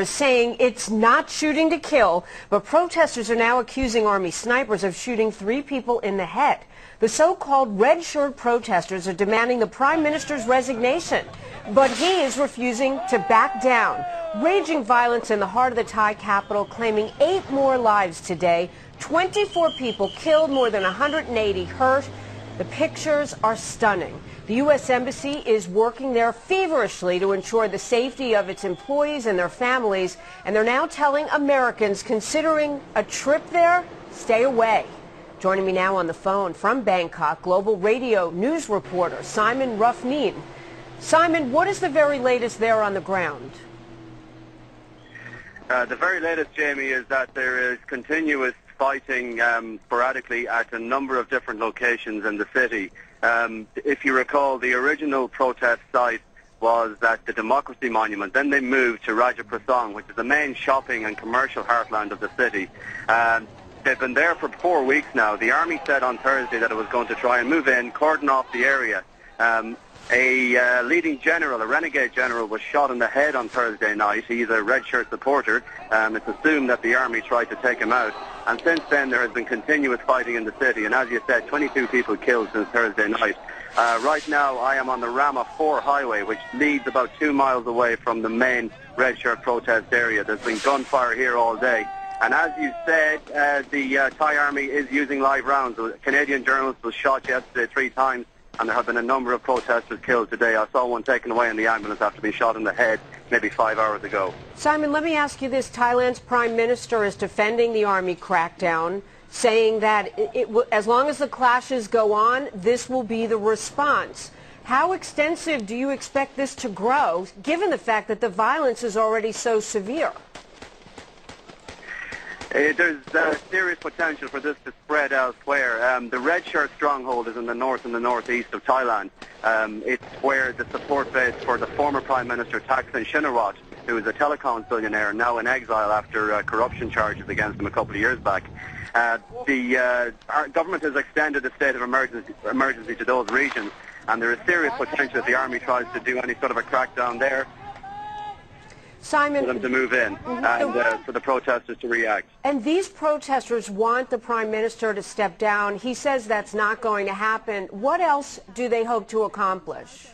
is saying it's not shooting to kill, but protesters are now accusing Army snipers of shooting 3 people in the head. The so-called red shirt protesters are demanding the Prime Minister's resignation, but he is refusing to back down. Raging violence in the heart of the Thai capital, claiming 8 more lives today, 24 people killed, more than 180 hurt. The pictures are stunning. The U.S. Embassy is working there feverishly to ensure the safety of its employees and their families, and they're now telling Americans considering a trip there, stay away. Joining me now on the phone from Bangkok, Global Radio news reporter Simon Rufneen. Simon, what is the very latest there on the ground? The very latest, Jamie, is that there is continuous fighting sporadically at a number of different locations in the city. If you recall, the original protest site was at the Democracy Monument. Then they moved to Raja Prasang, which is the main shopping and commercial heartland of the city. They've been there for 4 weeks now. The army said on Thursday that it was going to try and move in, cordon off the area. A leading general, a renegade general, was shot in the head on Thursday night. He's a red shirt supporter. It's assumed that the army tried to take him out. And since then there has been continuous fighting in the city. And as you said, 22 people killed since Thursday night. Right now I am on the mp4 highway, which leads about 2 miles away from the main red shirt protest area. There's been gunfire here all day. And as you said, the Thai army is using live rounds. A Canadian journalist was shot yesterday 3 times, and there have been a number of protesters killed today. I saw one taken away in the ambulance after being shot in the head maybe 5 hours ago. Simon, let me ask you this. Thailand's Prime Minister is defending the army crackdown, saying that as long as the clashes go on, this will be the response. How extensive do you expect this to grow, given the fact that the violence is already so severe? There's serious potential for this to spread elsewhere. The red shirt stronghold is in the north and the northeast of Thailand. It's where the support base for the former Prime Minister Thaksin Shinawatra, who is a telecoms billionaire now in exile after corruption charges against him a couple of years back. Our government has extended the state of emergency to those regions, and there is serious potential if the army tries to do any sort of a crackdown there, Simon, for them to move in and for the protesters to react. And these protesters want the Prime Minister to step down. He says that's not going to happen. What else do they hope to accomplish?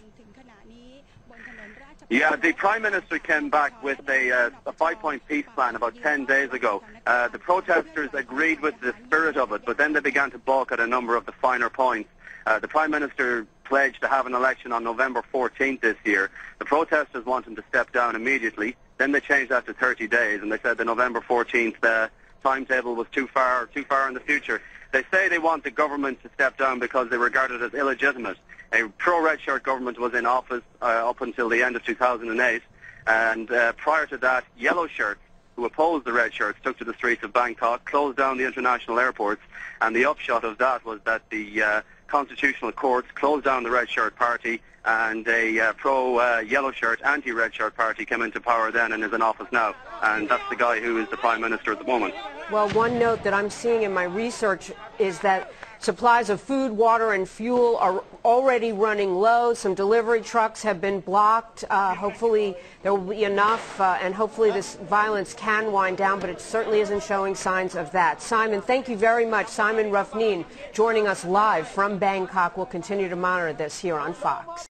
Yeah, the Prime Minister came back with a 5-point peace plan about 10 days ago. The protesters agreed with the spirit of it, but then they began to balk at a number of the finer points. The Prime Minister pledged to have an election on November 14th this year. The protesters want him to step down immediately. Then they changed that to 30 days, and they said the November 14th timetable was too far in the future. They say they want the government to step down because they regard it as illegitimate. A pro-red shirt government was in office up until the end of 2008, and prior to that, yellow shirts who opposed the red shirts took to the streets of Bangkok, closed down the international airports, and the upshot of that was that the constitutional courts closed down the red shirt party, and a pro-yellow shirt, anti-red shirt party came into power then and is in office now. And that's the guy who is the Prime Minister at the moment. Well, one note that I'm seeing in my research is that supplies of food, water, and fuel are already running low. Some delivery trucks have been blocked. Hopefully there will be enough, and hopefully this violence can wind down, but it certainly isn't showing signs of that. Simon, thank you very much. Simon Rufneen joining us live from Bangkok. We'll continue to monitor this here on Fox.